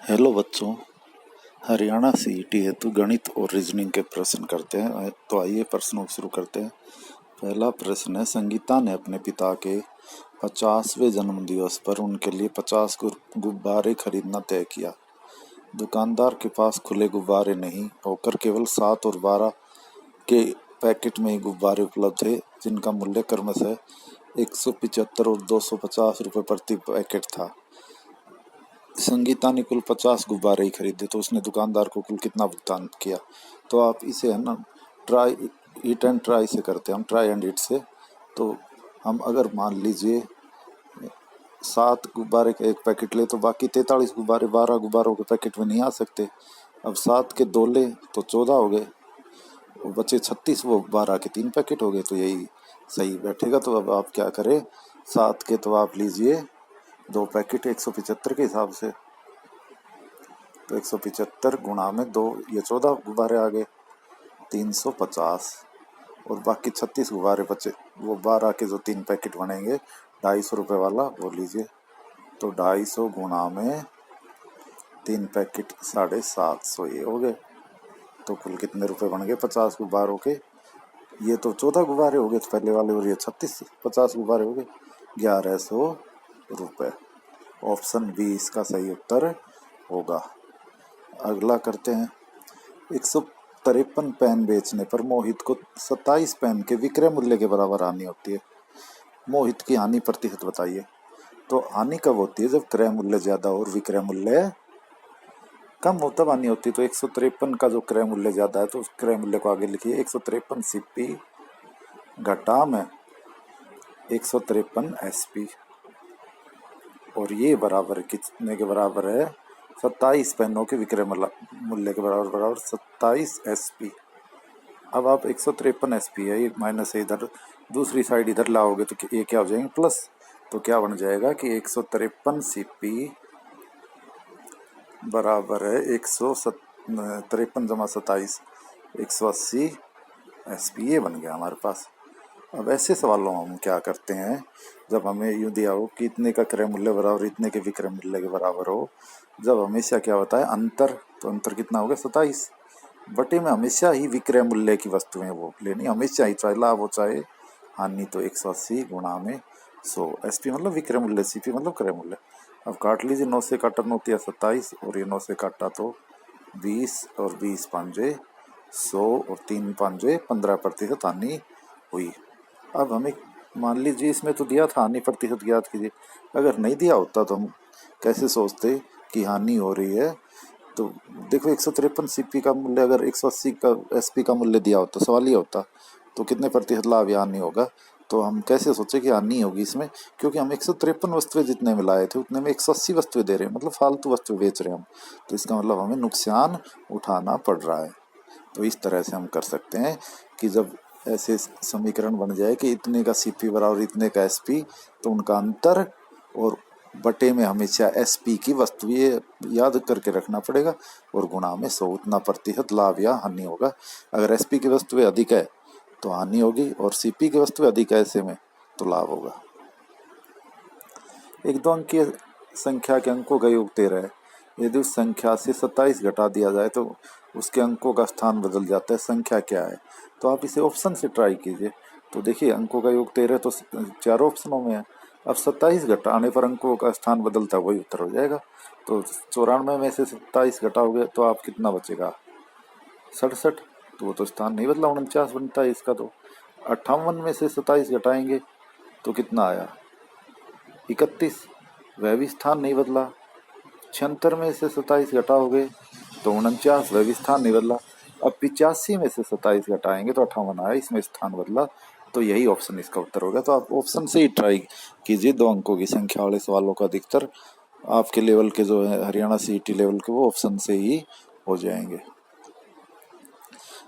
Hello बच्चों, Haryana CET हेतु गणित और रीजनिंग के प्रश्न करते हैं। तो आइए प्रश्नों को शुरू करते हैं। पहला प्रश्न है, संगीता ने अपने पिता के 50वें जन्मदिवस पर उनके लिए 50 गुब्बारे खरीदना तय किया। दुकानदार के पास खुले गुब्बारे नहीं होकर केवल 7 और 12 के पैकेट में ही गुब्बारे उपलब्ध थे, जिनका मूल्य क्रमशः 175 और 250 रुपये प्रति पैकेट था। संगीता ने कुल 50 गुब्बारे ही खरीदे, तो उसने दुकानदार को कुल कितना भुगतान किया। तो आप इसे है ना ट्राई ईट एंड ट्राई से करते हैं, हम ट्राई एंड ईट से। तो हम अगर मान लीजिए 7 गुब्बारे का एक पैकेट ले, तो बाकी 43 गुब्बारे 12 गुब्बारों के पैकेट में नहीं आ सकते। अब 7 के 2 ले तो 14 हो गए, वो बचे 36, वो 12 के 3 पैकेट हो गए, तो यही सही बैठेगा। तो अब आप क्या करें, 7 के तो आप लीजिए 2 पैकेट 175 के हिसाब से, तो 175 गुणा में 2, ये 14 गुब्बारे आ गए, 350। और बाकी 36 गुब्बारे बचे, वो 12 के जो 3 पैकेट बनेंगे 250 रुपये वाला, वो लीजिए। तो 250 गुणा में 3 पैकेट 750, ये हो गए। तो कुल कितने रुपए बन गए 50 गुब्बारों के। ये तो 14 गुब्बारे हो गए तो पहले वाले, और ये 36 50 गुब्बारे हो गए, 1100 रुपये। ऑप्शन बी इसका सही उत्तर होगा। अगला करते हैं, 153 पेन बेचने पर मोहित को 27 पेन के विक्रय मूल्य के बराबर हानि होती है। मोहित की हानि प्रतिशत बताइए। तो हानि कब होती है, जब क्रय मूल्य ज्यादा और विक्रय मूल्य कम हो, तब हानि होती है। तो 153 का जो क्रय मूल्य ज्यादा है, तो उस क्रय मूल्य को आगे लिखिए, 153 सीपी घटा में 153 एसपी, और ये बराबर कितने के बराबर है, 27 पेनों के विक्रय मूल्य के बराबर 27 एसपी। अब आप 153 एसपी है, ये माइनस है, इधर दूसरी साइड इधर लाओगे तो ये क्या हो जाएंगे, प्लस। तो क्या बन जाएगा कि 153 सीपी बराबर है 153 जमा 27 180 एसपी, ये बन गया हमारे पास। अब ऐसे सवालों में हम क्या करते हैं, जब हमें यूँ दिया हो कि इतने का क्रय मूल्य बराबर इतने के विक्रय मूल्य के बराबर हो, जब हमेशा क्या होता है अंतर, तो अंतर कितना हो गया 27 बटे में हमेशा ही विक्रय मूल्य की वस्तुएं वो लेनी, हमेशा ही, चाहे लाभ हो चाहे हानि। तो 180 गुणा में 100, एसपी मतलब विक्रय मूल्य, सीपी मतलब क्रय मूल्य। अब काट लीजिए, 9 से काटा 9 तिया 27, और ये 9 से काटा तो 20, और 20 पांजे 100, और 3 पांजे 15% हानि हुई। अब हमें मान लीजिए इसमें तो दिया था हानि प्रतिशत ज्ञात कीजिए, अगर नहीं दिया होता तो हम कैसे सोचते कि हानि हो रही है। तो देखो 153 सीपी का मूल्य, अगर 180 का एसपी का मूल्य दिया होता, सवाल ही होता, तो कितने प्रतिशत लाभ या हानि होगा। तो हम कैसे सोचे कि हानि होगी इसमें, क्योंकि हम 153 वस्तुएं जितने में लाए थे उतने में 180 वस्तुएं दे रहे हैं, मतलब फालतू वस्तुएं बेच रहे हैं हम, तो इसका मतलब हमें नुकसान उठाना पड़ रहा है। तो इस तरह से हम कर सकते हैं कि जब ऐसे समीकरण बन जाए कि इतने का सीपी बराबर इतने का एसपी, तो उनका अंतर और बटे में हमेशा एसपी की वस्तु, ये याद करके रखना पड़ेगा, और गुणा में 100, उतना प्रतिशत लाभ या हानि होगा। अगर एसपी की वस्तुएं अधिक है तो हानि होगी, और सीपी की वस्तुएं अधिक है ऐसे में तो लाभ होगा। एक 2 अंकीय संख्या के अंकों का योग 13 है। यदि उस संख्या से 27 घटा दिया जाए तो उसके अंकों का स्थान बदल जाता है, संख्या क्या है। तो आप इसे ऑप्शन से ट्राई कीजिए। तो देखिए अंकों का योग 13 तो 4 ऑप्शनों में है। अब 27 घटाने पर अंकों का स्थान बदलता है, वही उत्तर हो जाएगा। तो 94 में से 27 घटाओगे तो आप कितना बचेगा, 67, तो वो तो स्थान नहीं बदला, 49 बनता है इसका। तो 58 में से 27 घटाएंगे तो कितना आया, 31, वह भी स्थान नहीं बदला। 76 में से 27 घटाओगे तो 49, वह भी स्थान नहीं बदला। अब 85 में से 27 घटाएंगे तो 58 आया, इसमें स्थान बदला। तो यही ऑप्शन इसका उत्तर होगा। तो आप ऑप्शन से ही ट्राई कीजिए, 2 अंकों की संख्या वाले सवालों का अधिकतर आपके लेवल के जो है हरियाणा सीईटी लेवल के, वो ऑप्शन से ही हो जाएंगे।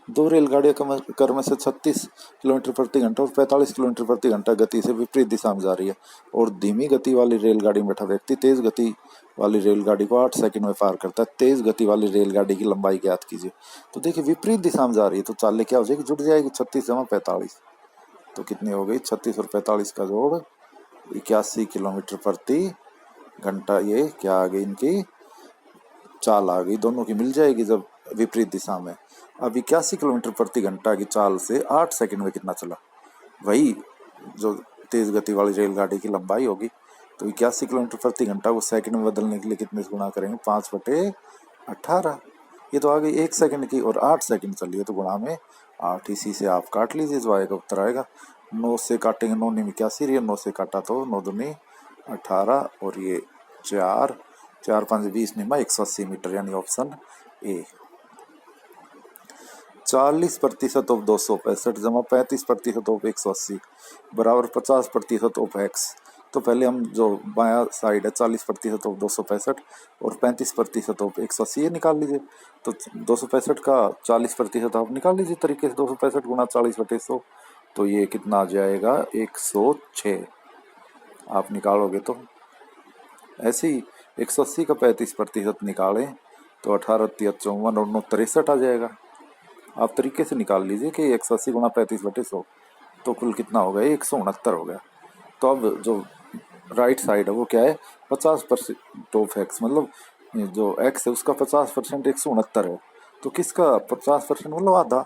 2 रेलगाड़ियां क्रम से 36 किलोमीटर प्रति घंटा और 45 किलोमीटर प्रति घंटा गति से विपरीत दिशा में जा रही है, और धीमी गति वाली रेलगाड़ी में बैठा व्यक्ति तेज गति वाली रेलगाड़ी को 8 सेकंड में पार करता है। तेज गति वाली रेलगाड़ी की लंबाई ज्ञात कीजिए। तो देखिए विपरीत दिशा में जा रही है, तो चाल क्या हो जाएगी, जुड़ जाएगी, 36 जमा 45, तो कितनी हो गई, 36 और 45 का जोड़ 81 किलोमीटर प्रति घंटा। ये क्या आ गई इनकी चाल आ गई, दोनों की मिल जाएगी जब विपरीत दिशा में। अब 81 किलोमीटर प्रति घंटा की चाल से 8 सेकंड में कितना चला, वही जो तेज गति वाली रेलगाड़ी की लंबाई होगी। तो 81 किलोमीटर प्रति घंटा को सेकंड में बदलने के लिए कितने से गुणा करेंगे, 5/18। ये तो आ गई 1 सेकंड की, और 8 सेकंड चली है तो गुणा में 8, इसी से आप काट लीजिए, जो आएगा उत्तर आएगा। 9 से काटेंगे, 9 9 81, ये 9 से काटा तो 9 दूनी 18, और ये 4 4 5 20 निमा 180 मीटर, यानी ऑप्शन ए। 40% ऑफ 265 जमा 35% ऑफ 180 बराबर 50% ऑफ एक्स। तो पहले हम जो बाया साइड है 40% ऑफ 265 और 35% ऑफ 180 ये निकाल लीजिए। तो 265 का 40% आप निकाल लीजिए तरीके से, 265 गुणा 40/100, तो ये कितना आ जाएगा 106 आप निकालोगे तो। ऐसे ही 180 का 35% निकालें तो 18 54 और 9 63 आ जाएगा। आप तरीके से निकाल लीजिए कि 180 गुणा 35/100 तो कुल कितना हो गया, 169 हो गया। तो अब जो राइट साइड है वो क्या है, 50% ऑफ एक्स, मतलब जो एक्स है उसका 50% 169 है। तो किसका 50% मतलब आधा,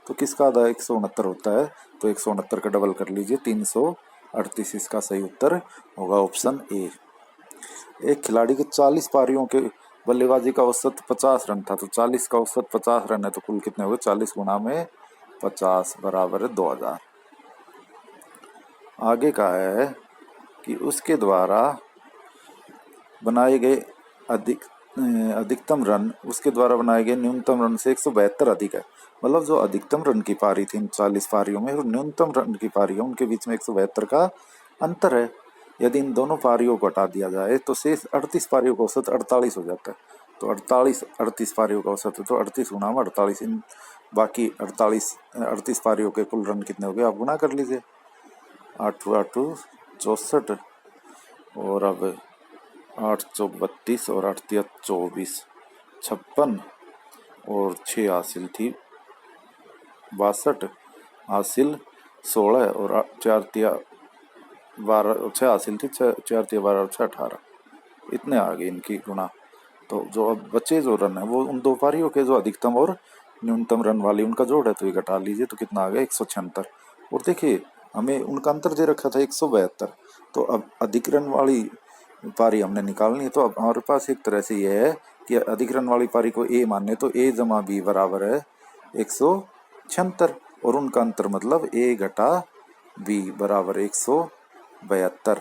तो किसका आधा 169 होता है, तो 169 का डबल कर लीजिए 338, इसका सही उत्तर होगा ऑप्शन ए। एक खिलाड़ी के 40 पारियों के बल्लेबाजी का औसत 50 रन था, तो 40 का औसत 50 रन है, तो कुल कितने हुए 40 गुना में 50 बराबर है 2000। आगे का है कि उसके द्वारा बनाए गए अधिकतम रन उसके द्वारा बनाए गए न्यूनतम रन से 172 अधिक है। मतलब जो अधिकतम रन की पारी थी 40 पारियों में और न्यूनतम रन की पारी है उनके बीच में 172 का अंतर है। यदि इन दोनों पारियों को हटा दिया जाए तो शेष 38 पारियों का औसत 48 हो जाता है। तो 38 पारियों का औसत है, तो 38 गुना में 48, इन बाकी 38 पारियों के कुल रन कितने हो गए आप गुना कर लीजिए। 8 8 64 और अब 8 चौक 32 और 8 तिया 24 56 और 6 हासिल थी 62, हासिल 16 और 4 तिया 12, 6 हासिल थी 4 तिया 12 और 6 18, इतने आ गए इनकी गुणा। तो जो अब बचे जो रन है वो उन दो पारियों के जो अधिकतम और न्यूनतम रन वाली उनका जोड़ है, तो ये घटा लीजिए तो कितना आ गया 176। और देखिए हमें उनका अंतर दे रखा था 172, तो अब अधिक रन वाली पारी हमने निकालनी है। तो अब हमारे पास एक तरह से यह है कि अधिक रन वाली पारी को ए माने तो ए जमा बी बराबर है 176, और उनका अंतर मतलब ए घटा बी बराबर 172।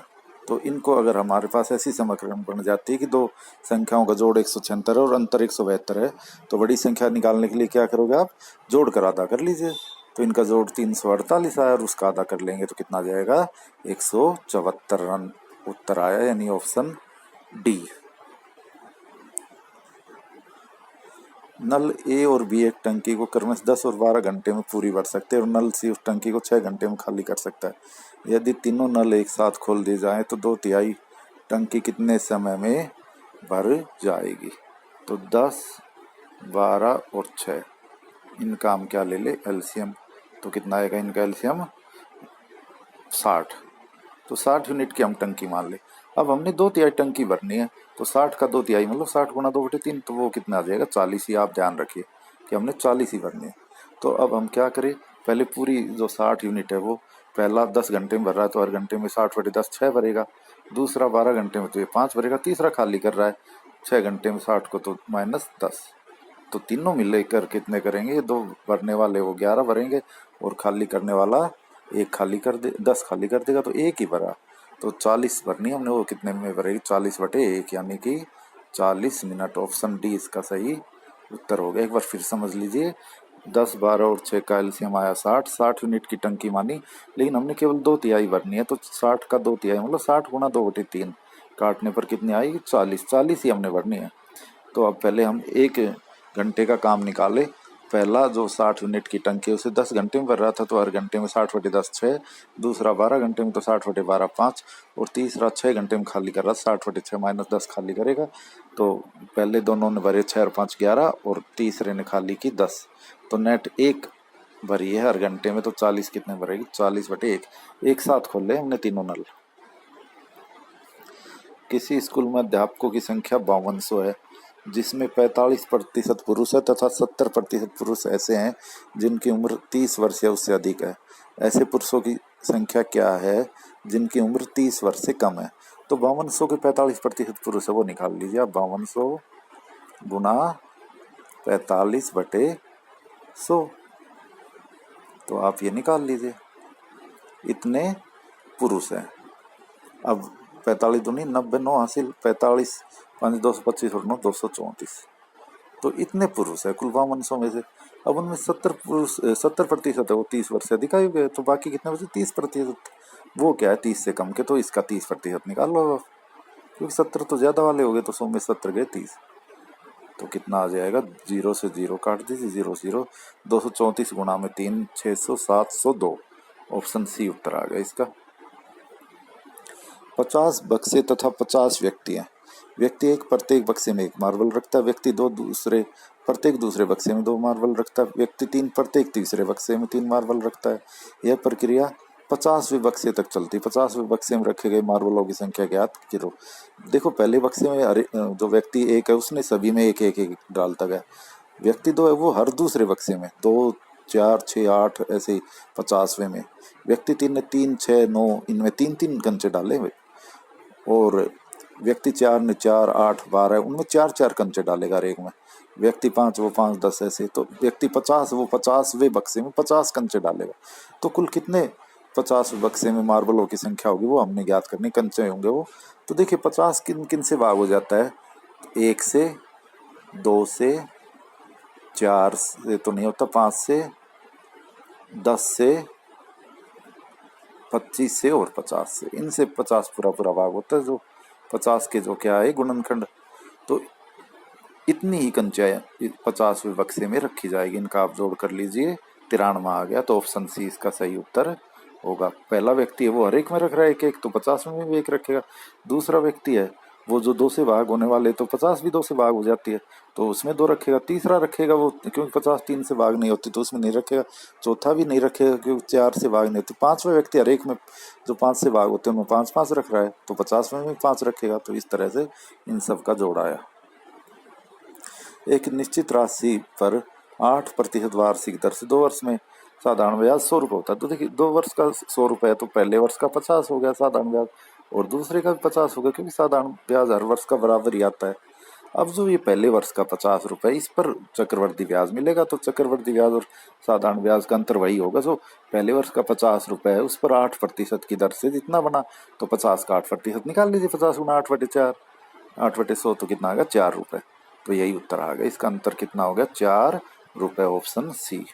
तो इनको अगर हमारे पास ऐसी समीकरण बन जाती है कि दो संख्याओं का जोड़ 176 और अंतर 172 है, तो बड़ी संख्या निकालने के लिए क्या करोगे आप, जोड़ कर आधा कर लीजिए। तो इनका जोड़ 348 आया और उसका आधा कर लेंगे तो कितना आ जाएगा 174 रन उत्तर आया, यानी ऑप्शन डी। नल ए और बी एक टंकी को क्रमश 10 और 12 घंटे में पूरी भर सकते हैं और नल सी उस टंकी को 6 घंटे में खाली कर सकता है। यदि तीनों नल एक साथ खोल दिए जाएं तो 2/3 टंकी कितने समय में भर जाएगी। तो 10 12 और 6 इनका हम क्या ले ले एलसीएम, तो कितना आएगा इनका एलसीएम 60। तो 60 यूनिट की हम टंकी मान ले। अब हमने 2/3 टंकी भरनी है, तो 60 का 2/3 मतलब 60 गुना 2/3, तो वो कितना आ जाएगा 40 ही। आप ध्यान रखिए कि हमने 40 ही भरनी है। तो अब हम क्या करें, पहले पूरी जो 60 यूनिट है वो पहला 10 घंटे में भर रहा है तो हर घंटे में 60/10 6 भरेगा, दूसरा 12 घंटे में तो ये 5 भरेगा, तीसरा खाली कर रहा है 6 घंटे में 60 को तो -10। तो तीनों मिलकर कितने करेंगे, दो भरने वाले वो 11 भरेंगे और खाली करने वाला एक खाली कर दे 10 खाली कर देगा, तो एक ही भरा। तो 40 भरनी हमने, वो कितने में भरेगी 40/1, यानी कि 40 मिनट। ऑप्शन डी इसका सही उत्तर हो गया। एक बार फिर समझ लीजिए, 10 12 और 6 का एलसीएम आया 60 यूनिट की टंकी मानी, लेकिन हमने केवल 2/3 भरनी है, तो 60 का 2/3 मतलब 60 गुना 2/3 काटने पर कितनी आएगी 40 ही हमने भरनी है। तो अब पहले हम 1 घंटे का काम निकाले। पहला जो 60 यूनिट की टंकी उसे 10 घंटे में भर रहा था तो हर घंटे में 60/10 6, दूसरा 12 घंटे में तो 60/12 5, और तीसरा 6 घंटे में खाली कर रहा 60/6 -10 खाली करेगा। तो पहले दोनों ने भरे 6 और 5 11 और तीसरे ने खाली की 10, तो नेट 1 भरी है हर घंटे में, तो 40 कितने भरेगी 40/1। एक साथ खोल ले हमने तीनों नल। किसी स्कूल में अध्यापकों की संख्या 5200 है जिसमें 45% पुरुष है तथा 70% पुरुष ऐसे हैं जिनकी उम्र 30 वर्ष या उससे अधिक है। ऐसे पुरुषों की संख्या क्या है जिनकी उम्र 30 वर्ष से कम है? तो 5200 के 45% पुरुष है वो निकाल लीजिए आप। 5200 गुना 45/100, तो आप ये निकाल लीजिए, इतने पुरुष हैं। अब 45 दूनी 90, 9 हासिल, 45 5 225 और 9 234, तो इतने पुरुष है कुल 5200 में से। अब उनमें 70% है वो 30 वर्ष से अधिक आयु के, तो बाकी कितने बचे? 30%। वो क्या है 30 से कम के, तो इसका 30% निकाल लो आप, क्योंकि 70 तो ज्यादा वाले हो गए, तो 100 में 70 गए 30, तो कितना आ जाएगा? 0 से 0 काट दीजिए, 0 0, 234 गुणा में 3 600 702, ऑप्शन सी उत्तर आ गया इसका। 50 बक्से तथा 50 व्यक्ति हैं। व्यक्ति एक प्रत्येक बक्से में एक मार्बल रखता है, व्यक्ति दो दूसरे प्रत्येक दूसरे बक्से में 2 मार्बल रखता है, व्यक्ति 3 प्रत्येक तीसरे बक्से में 3 मार्बल रखता है। यह प्रक्रिया 50वें बक्से तक चलती है। 50वें बक्से में रखे गए मार्बलों की संख्या ज्ञात करो। देखो पहले बक्से में जो व्यक्ति एक है उसने सभी में एक एक एक डालता गया। व्यक्ति 2 है वो हर दूसरे बक्से में 2 4 6 8 ऐसे ही 50वें में। व्यक्ति 3 ने 3 6 9 इनमें 3 कंचे डाले हुए, और व्यक्ति 4 ने 4 8 12 उनमें 4 कंचे डालेगा हर एक में। व्यक्ति 5 वो 5 10 ऐसे, तो व्यक्ति 50 वो 50वें बक्से में 50 कंचे डालेगा। तो कुल कितने 50वें बक्से में मार्बलों की संख्या होगी वो हमने ज्ञात करनी, कंचे होंगे वो। तो देखिए 50 किन किन से भाग हो जाता है? 1 से, 2 से, 4 से तो नहीं होता, 5 से, 10 से, 25 से और 50 से, इनसे 50 पूरा भाग होता है, जो 50 के जो क्या है गुणनखंड। तो इतनी ही कंचाएं 50वें बक्से में रखी जाएगी, इनका आप जोड़ कर लीजिए, 93 आ गया। तो ऑप्शन सी इसका सही उत्तर होगा। पहला व्यक्ति है वो हर एक में रख रहा है एक एक, तो 50 में भी एक रखेगा। दूसरा व्यक्ति है वो जो 2 से भाग होने वाले, तो 50 भी 2 से भाग हो जाती है, तो उसमें 2 रखेगा। तीसरा रखेगा वो, क्योंकि 50 3 से भाग नहीं होती तो उसमें नहीं रखेगा। चौथा भी नहीं रखेगा क्योंकि 4 से भाग नहीं होती। 5वां व्यक्ति हर एक में जो 5 से भाग होते हैं उनमें 5 5 रख रहा है, तो 50 में भी 5 रखेगा। तो इस तरह से इन सब का जोड़ आया। एक निश्चित राशि पर 8% वार्षिक दर से 2 वर्ष में साधारण ब्याज 100 रुपये होता है। तो देखिए 2 वर्ष का 100 रुपये है, तो पहले वर्ष का 50 हो गया साधारण ब्याज, और दूसरे का भी 50 हो गया, क्योंकि साधारण ब्याज हर वर्ष का बराबर ही आता है। अब जो ये पहले वर्ष का 50 रुपये, इस पर चक्रवर्ती ब्याज मिलेगा, तो चक्रवर्ती ब्याज और साधारण ब्याज का अंतर वही होगा। जो पहले वर्ष का 50 रुपये है उस पर 8% की दर से जितना बना, तो 50 का 8% निकाल लीजिए। 50 गुना 8/4 8/100, तो कितना आ गया? 4 रुपये। तो यही उत्तर आ गया। इसका अंतर कितना हो गया? 4 रुपये, ऑप्शन सी।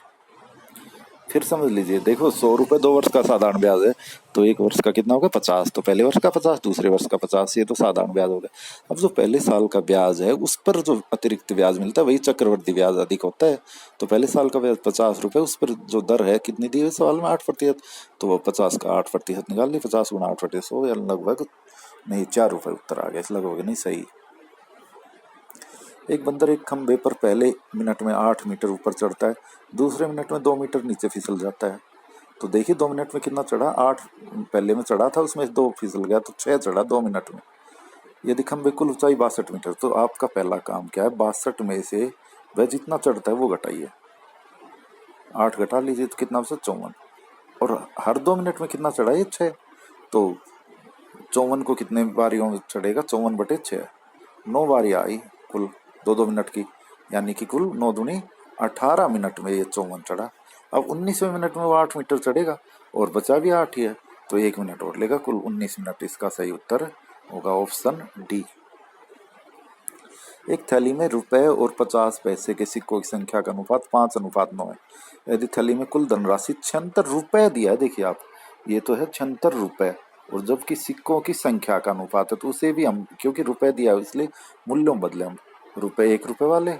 फिर समझ लीजिए, देखो 100 रुपये 2 वर्ष का साधारण ब्याज है, तो एक वर्ष का कितना होगा? 50। तो पहले वर्ष का 50, दूसरे वर्ष का 50, ये तो साधारण ब्याज हो गया। अब जो पहले साल का ब्याज है उस पर जो अतिरिक्त ब्याज मिलता है वही चक्रवर्ती ब्याज अधिक होता है। तो पहले साल का ब्याज 50 रुपये, उस पर जो दर है कितनी दी है सवाल में? 8%। तो वो 50 का 8% निकाल ली, 50 गुना 8/100 या लगभग नहीं 4 रुपये उत्तर आ गया। लगभग नहीं, सही। एक बंदर एक खंबे पर पहले मिनट में 8 मीटर ऊपर चढ़ता है, दूसरे मिनट में 2 मीटर नीचे फिसल जाता है। तो देखिए 2 मिनट में कितना चढ़ा? 8 पहले में चढ़ा था, उसमें 2 फिसल गया, तो 6 चढ़ा 2 मिनट में। यदि खंबे कुल ऊंचाई 62 मीटर, तो आपका पहला काम क्या है? 62 में से वह जितना चढ़ता है वो घटाइए, 8 घटा लीजिए, तो कितना बचा? 54। और हर 2 मिनट में कितना चढ़ा? ये 6। तो 54 को कितने बारियों में चढ़ेगा? 54/6, 9 बारी आई कुल 2-2 मिनट की, यानी कि कुल 9 दूनी 18 मिनट में ये 54 चढ़ा। अब 19वें मिनट में वो 8 मीटर चढ़ेगा, और बचा भी 8 ही है, तो 1 मिनट और लेगा, कुल 19 मिनट। इसका सही उत्तर होगा ऑप्शन डी। एक थैली में रुपए और 50 पैसे के सिक्कों की संख्या का अनुपात 5:9 है। यदि थैली में कुल धनराशि 76 रुपए दिया है, देखिए आप, ये तो है 76 रुपए, और जबकि सिक्कों की संख्या का अनुपात है, तो उसे भी हम, क्योंकि रुपए दिया है इसलिए मूल्यों में बदले हम। रुपए 1 रुपए वाले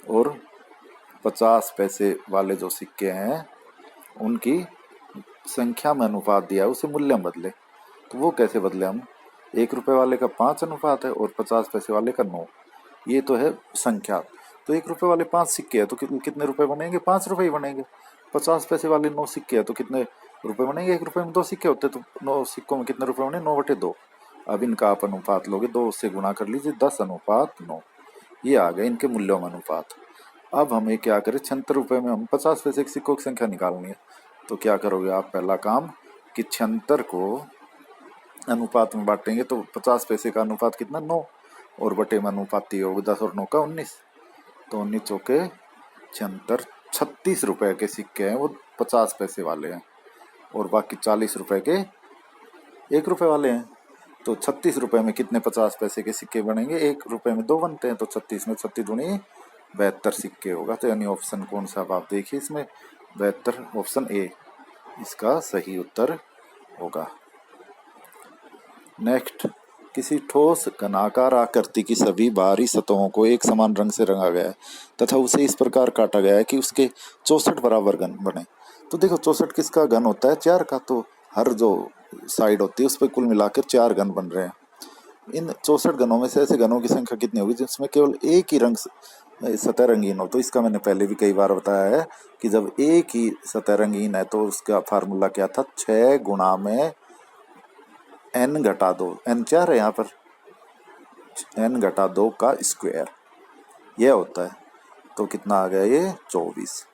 और 50 पैसे वाले जो सिक्के हैं उनकी संख्या में अनुपात दिया है, उसे मूल्य में बदले। तो वो कैसे बदले हम? 1 रुपए वाले का 5 अनुपात है और 50 पैसे वाले का 9, ये तो है संख्या। तो 1 रुपए वाले 5 सिक्के हैं, तो कितने रुपए बनेंगे? 5 रुपए ही बनेंगे। 50 पैसे वाले 9 सिक्के हैं, तो कितने रुपए बनेंगे? 1 रुपए में 2 सिक्के होते, तो 9 सिक्कों में कितने रुपए बने? 9/2। अब इनका आप अनुपात लोगे, 2 से गुणा कर लीजिए, 10:9। ये आ गए इनके मूल्यों में अनुपात। अब हमें क्या करें, 76 रुपये में हम 50 पैसे के सिक्कों की संख्या निकालनी है। तो क्या करोगे आप, पहला काम कि 76 को अनुपात में बांटेंगे तो 50 पैसे का अनुपात कितना, 9, और बटे में अनुपाती होगा 10 और 9 का 19, तो 19 चौके 76, 36 रुपये के सिक्के हैं वो 50 पैसे वाले हैं, और बाकी 40 रुपये के 1 रुपये वाले हैं। तो 36 रुपये में कितने 50 पैसे के सिक्के बनेंगे, 1 रुपये में 2 बनते हैं, तो 36 में 36 दूनी 72 सिक्के होगा। तो यानी ऑप्शन कौन सा, आप देखिए इसमें 72, ऑप्शन ए इसका सही उत्तर होगा। नेक्स्ट, किसी ठोस घनाकार आकृति की सभी बाहरी सतहों को एक समान रंग से रंगा गया है तथा उसे इस प्रकार काटा गया है कि उसके 64 बराबर घन बने। तो देखो 64 किसका घन होता है, 4 का, तो हर जो साइड होती है उस पर कुल मिलाकर 4 घन बन रहे हैं। इन 64 घनों में से ऐसे घनों की संख्या कितनी होगी जिसमें केवल एक ही रंग सतह रंगीन हो। तो इसका मैंने पहले भी कई बार बताया है कि जब एक ही सतह रंगीन है तो उसका फार्मूला क्या था, 6 गुणा में n घटा 2, n 4 है यहाँ पर, n घटा 2 का स्क्वायर यह होता है। तो कितना आ गया ये, 24,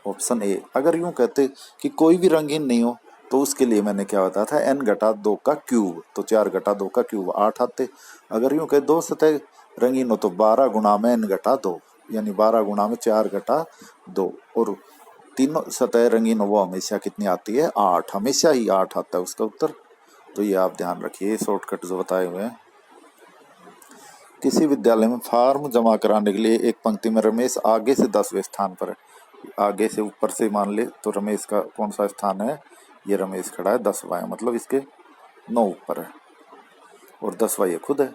ऑप्शन ए। अगर यूं कहते कि कोई भी रंगीन नहीं हो तो उसके लिए मैंने क्या बताया था, n घटा 2 का क्यूब, तो 4 घटा 2 का क्यूब 8 आते। अगर यूं कहे दो सतह रंगीन हो तो 12 गुणा में n घटा 2, यानी 12 गुणा में 4 घटा 2, और तीनों सतह रंगीन हो वो हमेशा कितनी आती है, 8, हमेशा ही 8 आता है उसका उत्तर। तो ये आप ध्यान रखिए, शॉर्टकट जो बताए हुए हैं। किसी विद्यालय में फॉर्म जमा कराने के लिए एक पंक्ति में रमेश आगे से 10वें स्थान पर है। आगे से ऊपर से मान ले तो रमेश का कौन सा स्थान है, ये रमेश खड़ा है 10वां है, मतलब इसके 9 ऊपर है, और 10वां ये खुद है।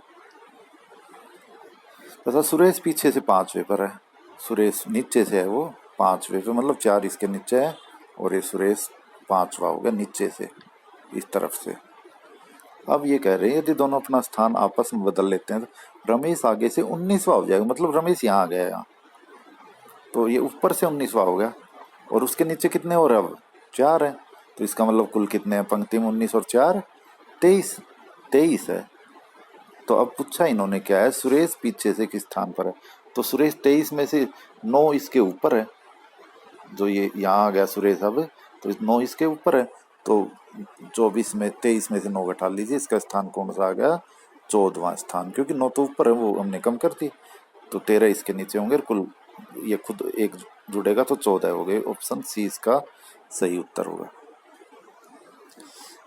तथा सुरेश पीछे से 5वें पर है, सुरेश नीचे से है वो 5वें पे, मतलब 4 इसके नीचे है, और ये सुरेश 5वां हो गया नीचे से इस तरफ से। अब ये कह रहे हैं यदि दोनों अपना स्थान आपस में बदल लेते हैं तो रमेश आगे से 19वां हो जाएगा, मतलब रमेश यहाँ आ गया यहाँ, तो ये ऊपर से 19वां हो गया, और उसके नीचे कितने और अब 4 है, तो इसका मतलब कुल कितने हैं पंक्ति में, 19 और 4 23 है। तो अब पूछा इन्होंने क्या है, सुरेश पीछे से किस स्थान पर है, तो सुरेश 23 में से 9 इसके ऊपर है, जो ये यहाँ आ गया सुरेश अब, तो 9 इसके ऊपर है, तो 24 में 23 में से 9 घटा लीजिए, इसका स्थान कौन सा आ गया, 14वां स्थान, क्योंकि 9 तो ऊपर है वो हमने कम कर दी, तो 13 इसके नीचे होंगे, कुल ये खुद एक जुड़ेगा तो 14 हो गए। ऑप्शन सी इसका सही उत्तर होगा।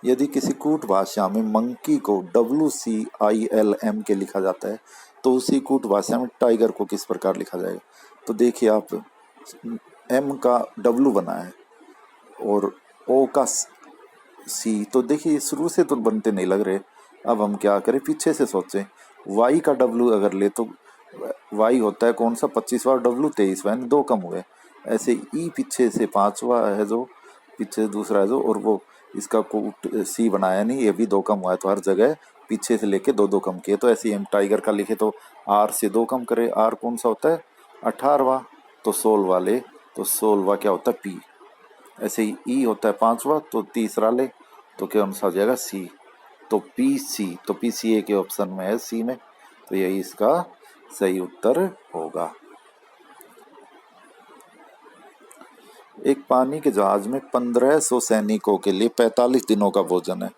यदि किसी कूट भाषा में मंकी को WCILM के लिखा जाता है तो उसी कूट भाषा में टाइगर को किस प्रकार लिखा जाएगा। तो देखिए आप, M का W बना है और O का C, तो देखिए शुरू से तो बनते नहीं लग रहे। अब हम क्या करें, पीछे से सोचें, Y का W अगर ले तो Y होता है कौन सा, 25वां, W 23वां, यानी 2 कम हुए। ऐसे E पीछे से 5वां है जो, पीछे दूसरा है जो, और वो इसका कूट C बनाया नहीं, ये भी 2 कम हुआ है, तो हर जगह पीछे से लेके 2 कम किए। तो ऐसे ही हम टाइगर का लिखे तो R से 2 कम करे, R कौन सा होता है 18वां, तो 16वां ले, तो 16वां क्या होता है P। ऐसे ही E होता है 5वां, तो तीसरा ले, तो क्या आंसर आ जाएगा C, तो PC, तो PCA के ऑप्शन में है C में, तो यही इसका सही उत्तर होगा। एक पानी के जहाज में 1500 सैनिकों के लिए 45 दिनों का भोजन है।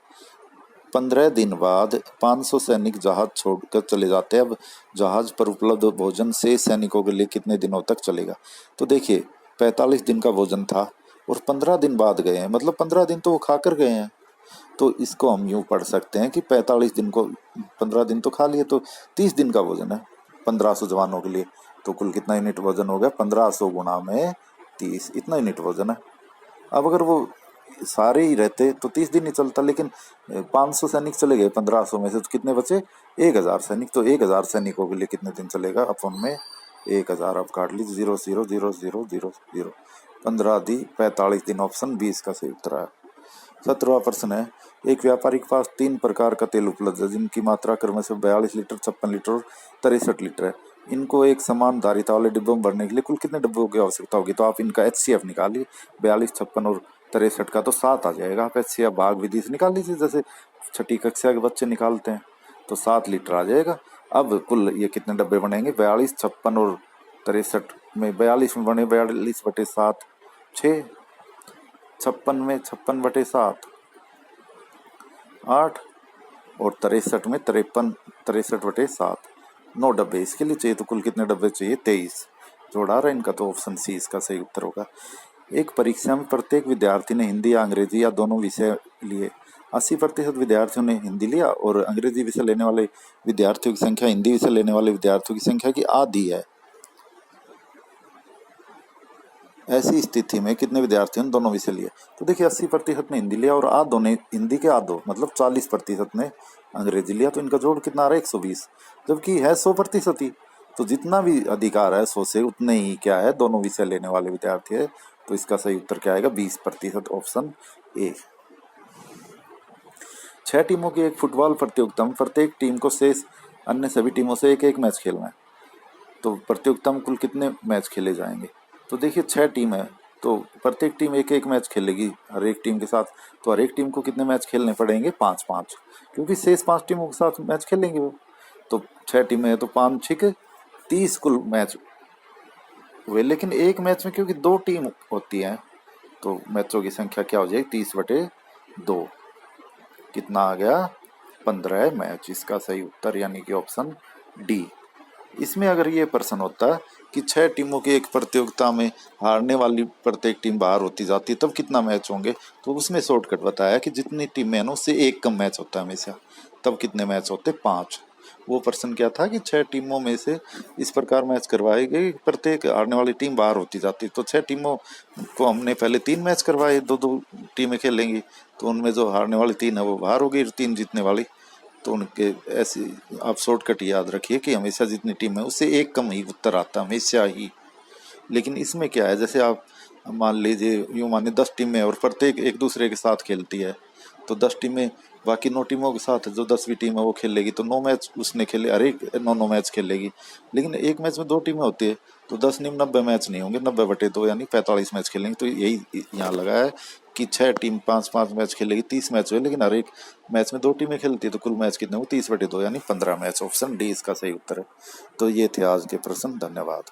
15 दिन बाद 500 सैनिक जहाज छोड़कर चले जाते हैं। अब जहाज पर उपलब्ध भोजन से सैनिकों के लिए कितने दिनों तक चलेगा। तो देखिए 45 दिन का भोजन था और 15 दिन बाद गए हैं, मतलब 15 दिन तो वो खा कर गए हैं। तो इसको हम यूँ पढ़ सकते हैं कि 45 दिन को 15 दिन तो खा लिए, तो 30 दिन का भोजन है 1500 जवानों के लिए। तो कुल कितना यूनिट भोजन हो गया, 1500 गुणा में 30, इतना यूनिट भोजन है। अब अगर वो सारे ही रहते तो 30 दिन ही चलता, लेकिन 500 सैनिक चले गए 1500 में से, तो कितने बचे 1000 सैनिक। तो 1000 सैनिकों के लिए कितने दिन चलेगा, अपन में 1000 आप काट लीजिए, 0 0 0 0 0 0, 15 दी 45 दिन, ऑप्शन 20 का सही उत्तर है। 17वां प्रश्न है, एक व्यापारी के पास 3 प्रकार का तेल उपलब्ध है जिनकी मात्रा क्रम से 42 लीटर, 56 लीटर और 63 लीटर है। इनको एक समान धारिता वाले डिब्बों में भरने के लिए कुल कितने डिब्बों की आवश्यकता होगी। तो आप इनका HCF निकालिए, 42, 56 और 63 का तो 7 आ जाएगा। आप HCF भाग विधि से निकाल लीजिए, जैसे छठी कक्षा के बच्चे निकालते हैं, तो 7 लीटर आ जाएगा। अब कुल ये कितने डब्बे बनेंगे, 42, 56 और 63 में 42 में बने 42/7, 6, 56 में 56/7, 8 और 63 में 63/7, 9 डब्बे इसके लिए चाहिए। तो कुल कितने डब्बे चाहिए, 23। जोड़ा रहा इनका, तो ऑप्शन सी इसका सही उत्तर होगा। एक परीक्षा में प्रत्येक विद्यार्थी ने हिंदी या अंग्रेजी या दोनों विषय लिए। 80% विद्यार्थियों ने हिंदी लिया और अंग्रेजी विषय लेने वाले विद्यार्थियों की संख्या हिंदी विषय लेने वाले विद्यार्थियों की संख्या की आधी है। ऐसी स्थिति में कितने विद्यार्थियों ने दोनों विषय लिए। तो देखिए 80% ने हिंदी लिया और आधों ने हिंदी के आधो मतलब 40% ने अंग्रेजी लिया। तो इनका जोड़ कितना आ रहा है, 120, जबकि है 100% ही। तो जितना भी अधिकार है 100 से उतने ही क्या है, दोनों विषय लेने वाले विद्यार्थी है। तो इसका सही उत्तर क्या आएगा, 20%, ऑप्शन ए। 6 टीमों की एक फुटबॉल प्रतियोगिता में प्रत्येक टीम को शेष अन्य सभी टीमों से एक एक मैच खेलना है। तो प्रतियोगिता में कुल कितने मैच खेले जाएंगे। तो देखिए 6 टीम है, तो प्रत्येक टीम एक एक मैच खेलेगी हर एक टीम के साथ। तो हर एक टीम को कितने मैच खेलने पड़ेंगे, 5-5, क्योंकि शेष 5 टीमों के साथ मैच खेलेंगे वो। तो 6 टीमें हैं तो 5×6 30 कुल मैच हुए। लेकिन एक मैच में क्योंकि 2 टीम होती है तो मैचों की संख्या क्या हो जाएगी, 30/2, कितना आ गया, 15 मैच। इसका सही उत्तर यानी कि ऑप्शन डी। इसमें अगर ये प्रश्न होता कि 6 टीमों की एक प्रतियोगिता में हारने वाली प्रत्येक टीम बाहर होती जाती तब कितना मैच होंगे, तो उसमें शॉर्टकट बताया कि जितनी टीमें हैं ना उससे एक कम मैच होता है हमेशा। तब कितने मैच होते, 5। वो प्रश्न क्या था कि 6 टीमों में से इस प्रकार मैच करवाए गए, प्रत्येक हारने वाली टीम बाहर होती जाती। तो 6 टीमों को हमने पहले 3 मैच करवाए, 2-2 टीमें खेलेंगी, तो उनमें जो हारने वाली 3 है वो बाहर हो गई, 3 जीतने वाली। तो उनके ऐसे आप शॉर्टकट याद रखिए कि हमेशा जितनी टीम है उससे एक कम ही उत्तर आता है हमेशा ही। लेकिन इसमें क्या है, जैसे आप मान लीजिए यूँ माने 10 टीमें और प्रत्येक एक दूसरे के साथ खेलती है, तो 10 टीमें बाकी 9 टीमों के साथ जो 10वीं टीम है वो खेलेगी, तो 9 मैच उसने खेले, हर एक 9 मैच खेलेगी। लेकिन एक मैच में 2 टीमें होती है तो 10 नहीं 90 मैच नहीं होंगे, 90/2 यानी 45 मैच खेलेंगे। तो यही यहाँ लगा है कि 6 टीम 5-5 मैच खेलेगी, 30 मैच हुए, लेकिन हर एक मैच में 2 टीमें खेलती है तो कुल मैच कितने हुए, 30/2 यानी 15 मैच। ऑप्शन डी इसका सही उत्तर है। तो ये थे आज के प्रश्न, धन्यवाद।